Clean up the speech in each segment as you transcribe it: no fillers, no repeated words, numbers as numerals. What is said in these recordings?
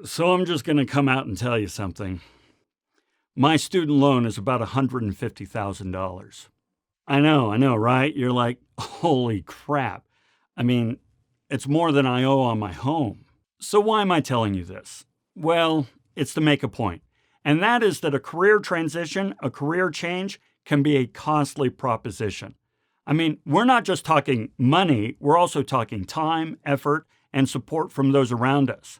So I'm just going to come out and tell you something. My student loan is about $150,000. I know, right? You're like, holy crap. I mean, it's more than I owe on my home. So why am I telling you this? Well, it's to make a point. And that is that a career transition, a career change, can be a costly proposition. I mean, we're not just talking money, we're also talking time, effort, and support from those around us.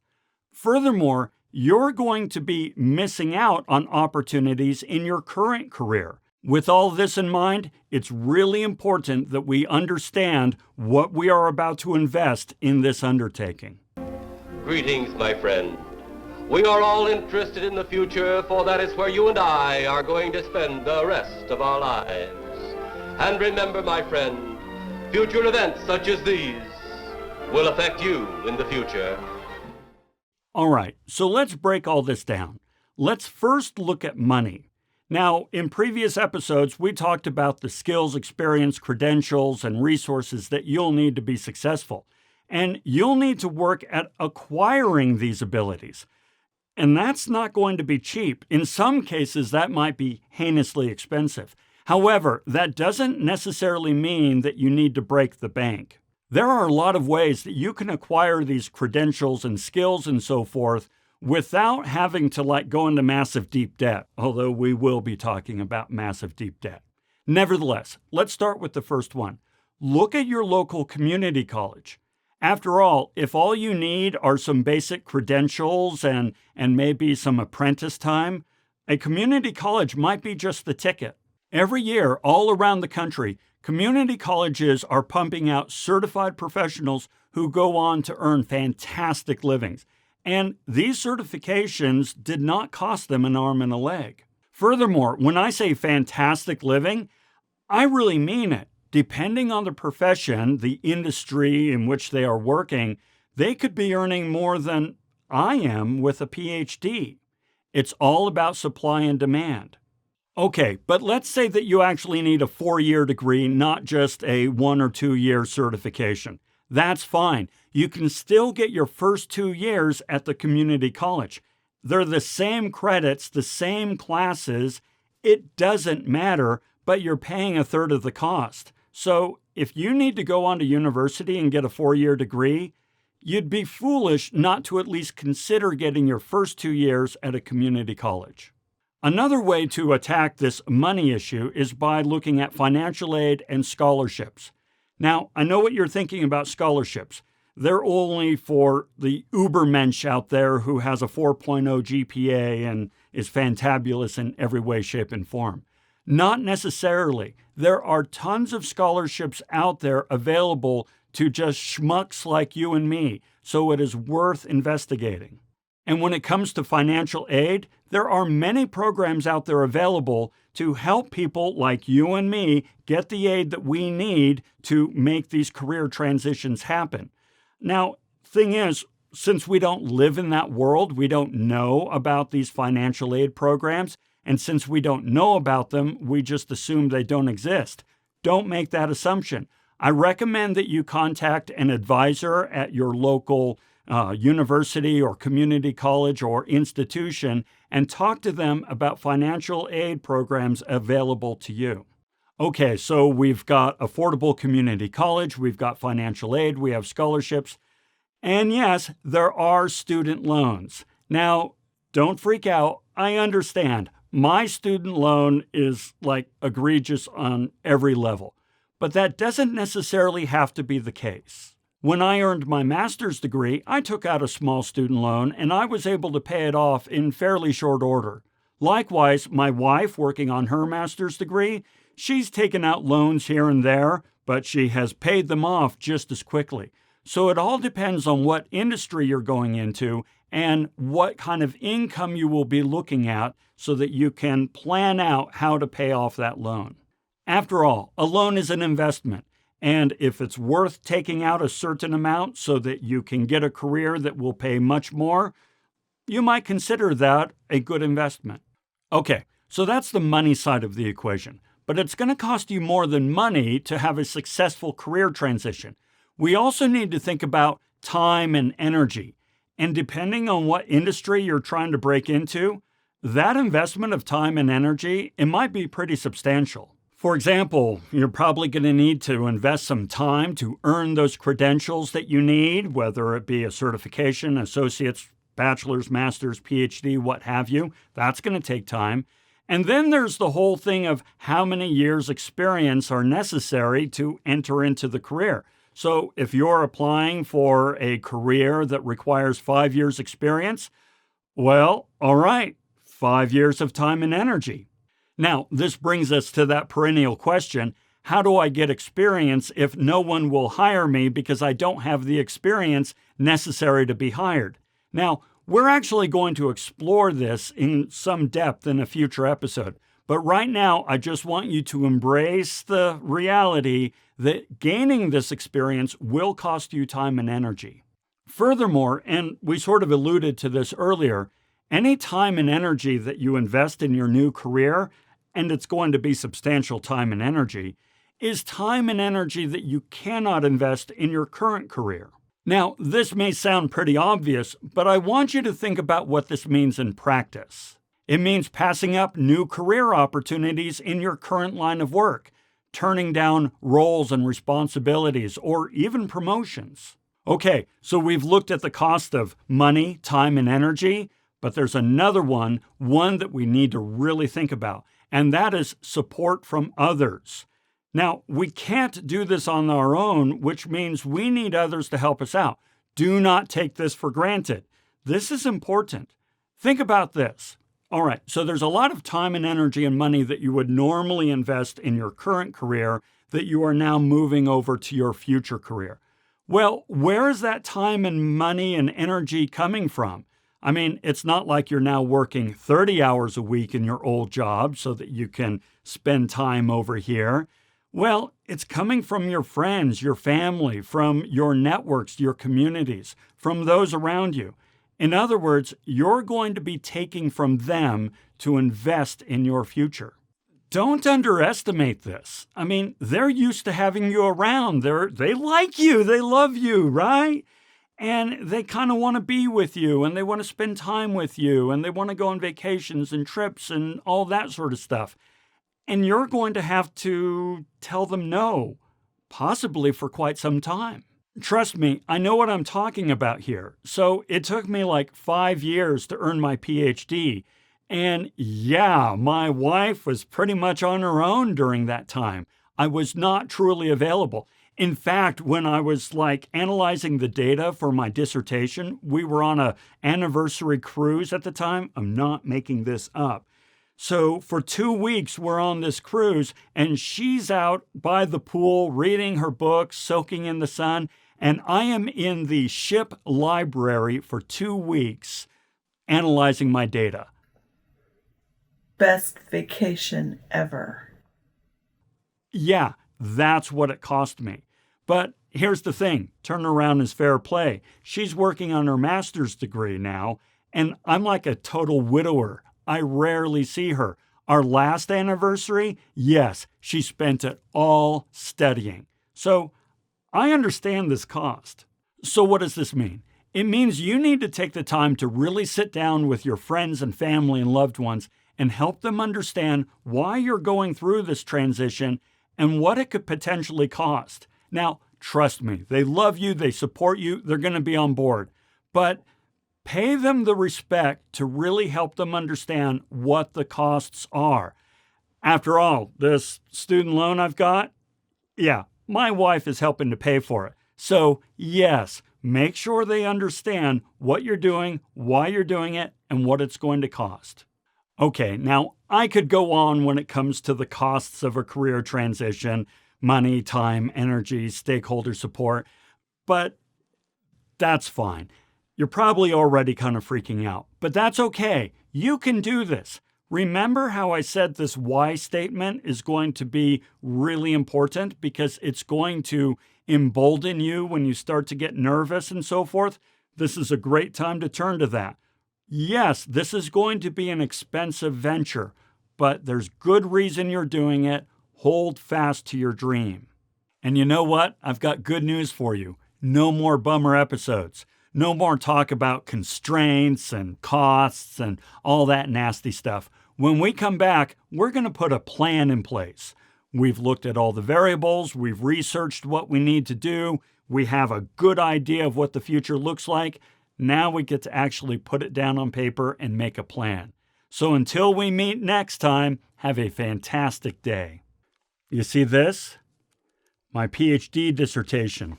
Furthermore, you're going to be missing out on opportunities in your current career. With all this in mind, it's really important that we understand what we are about to invest in this undertaking. Greetings, my friend. We are all interested in the future, for that is where you and I are going to spend the rest of our lives. And remember, my friend, future events such as these will affect you in the future. All right, so let's break all this down. Let's first look at money. Now, in previous episodes, we talked about the skills, experience, credentials, and resources that you'll need to be successful. And you'll need to work at acquiring these abilities. And that's not going to be cheap. In some cases, that might be heinously expensive. However, that doesn't necessarily mean that you need to break the bank. There are a lot of ways that you can acquire these credentials and skills and so forth without having to go into massive deep debt, although we will be talking about massive deep debt. Nevertheless, let's start with the first one. Look at your local community college. After all, if all you need are some basic credentials and maybe some apprentice time, a community college might be just the ticket. Every year, all around the country, community colleges are pumping out certified professionals who go on to earn fantastic livings. And these certifications did not cost them an arm and a leg. Furthermore, when I say fantastic living, I really mean it. Depending on the profession, the industry in which they are working, they could be earning more than I am with a PhD. It's all about supply and demand. Okay, but let's say that you actually need a 4-year degree, not just a 1 or 2 year certification. That's fine. You can still get your first 2 years at the community college. They're the same credits, the same classes. It doesn't matter, but you're paying a third of the cost. So if you need to go on to university and get a 4-year degree, you'd be foolish not to at least consider getting your first 2 years at a community college. Another way to attack this money issue is by looking at financial aid and scholarships. Now, I know what you're thinking about scholarships. They're only for the ubermensch out there who has a 4.0 GPA and is fantabulous in every way, shape, and form. Not necessarily. There are tons of scholarships out there available to just schmucks like you and me, so it is worth investigating. And when it comes to financial aid, there are many programs out there available to help people like you and me get the aid that we need to make these career transitions happen. Now, thing is, since we don't live in that world, we don't know about these financial aid programs, and since we don't know about them, we just assume they don't exist. Don't make that assumption. I recommend that you contact an advisor at your local university or community college or institution and talk to them about financial aid programs available to you. Okay, so we've got affordable community college, we've got financial aid, we have scholarships, and yes, there are student loans. Now, don't freak out. I understand. My student loan is egregious on every level, but that doesn't necessarily have to be the case. When I earned my master's degree, I took out a small student loan and I was able to pay it off in fairly short order. Likewise, my wife, working on her master's degree, she's taken out loans here and there, but she has paid them off just as quickly. So it all depends on what industry you're going into and what kind of income you will be looking at so that you can plan out how to pay off that loan. After all, a loan is an investment. And if it's worth taking out a certain amount so that you can get a career that will pay much more, you might consider that a good investment. Okay, so that's the money side of the equation. But it's going to cost you more than money to have a successful career transition. We also need to think about time and energy. And depending on what industry you're trying to break into, that investment of time and energy, it might be pretty substantial. For example, you're probably going to need to invest some time to earn those credentials that you need, whether it be a certification, associate's, bachelor's, master's, PhD, what have you. That's going to take time. And then there's the whole thing of how many years experience are necessary to enter into the career. So if you're applying for a career that requires 5 years experience, well, all right, 5 years of time and energy. Now, this brings us to that perennial question, how do I get experience if no one will hire me because I don't have the experience necessary to be hired? Now, we're actually going to explore this in some depth in a future episode. But right now, I just want you to embrace the reality that gaining this experience will cost you time and energy. Furthermore, and we sort of alluded to this earlier, any time and energy that you invest in your new career, and it's going to be substantial time and energy, is time and energy that you cannot invest in your current career. Now, this may sound pretty obvious, but I want you to think about what this means in practice. It means passing up new career opportunities in your current line of work, turning down roles and responsibilities, or even promotions. Okay, so we've looked at the cost of money, time, and energy, but there's another one that we need to really think about, and that is support from others. Now, we can't do this on our own, which means we need others to help us out. Do not take this for granted. This is important. Think about this. All right, so there's a lot of time and energy and money that you would normally invest in your current career that you are now moving over to your future career. Well, where is that time and money and energy coming from? I mean, it's not like you're now working 30 hours a week in your old job so that you can spend time over here. Well, it's coming from your friends, your family, from your networks, your communities, from those around you. In other words, you're going to be taking from them to invest in your future. Don't underestimate this. I mean, they're used to having you around. They like you. They love you, right? And they kind of want to be with you, and they want to spend time with you, and they want to go on vacations and trips and all that sort of stuff. And you're going to have to tell them no, possibly for quite some time. Trust me, I know what I'm talking about here. So it took me like 5 years to earn my PhD. And yeah, my wife was pretty much on her own during that time. I was not truly available. In fact, when I was analyzing the data for my dissertation, we were on an anniversary cruise at the time. I'm not making this up. So for 2 weeks, we're on this cruise, and she's out by the pool reading her books, soaking in the sun, and I am in the ship library for 2 weeks analyzing my data. Best vacation ever. Yeah, that's what it cost me. But here's the thing, turnaround is fair play. She's working on her master's degree now, and I'm like a total widower. I rarely see her. Our last anniversary, yes, she spent it all studying. So I understand this cost. So what does this mean? It means you need to take the time to really sit down with your friends and family and loved ones and help them understand why you're going through this transition and what it could potentially cost. Now, trust me, they love you, they support you, they're going to be on board. But pay them the respect to really help them understand what the costs are. After all, this student loan I've got, yeah, my wife is helping to pay for it. So yes, make sure they understand what you're doing, why you're doing it, and what it's going to cost. Okay, now I could go on when it comes to the costs of a career transition, money, time, energy, stakeholder support, but that's fine. You're probably already kind of freaking out, but that's okay. You can do this. Remember how I said this why statement is going to be really important because it's going to embolden you when you start to get nervous and so forth? This is a great time to turn to that. Yes, this is going to be an expensive venture, but there's good reason you're doing it. Hold fast to your dream. And you know what? I've got good news for you. No more bummer episodes. No more talk about constraints and costs and all that nasty stuff. When we come back, we're going to put a plan in place. We've looked at all the variables. We've researched what we need to do. We have a good idea of what the future looks like. Now we get to actually put it down on paper and make a plan. So until we meet next time, have a fantastic day. You see this? My PhD dissertation.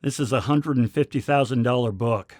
This is a $150,000 book.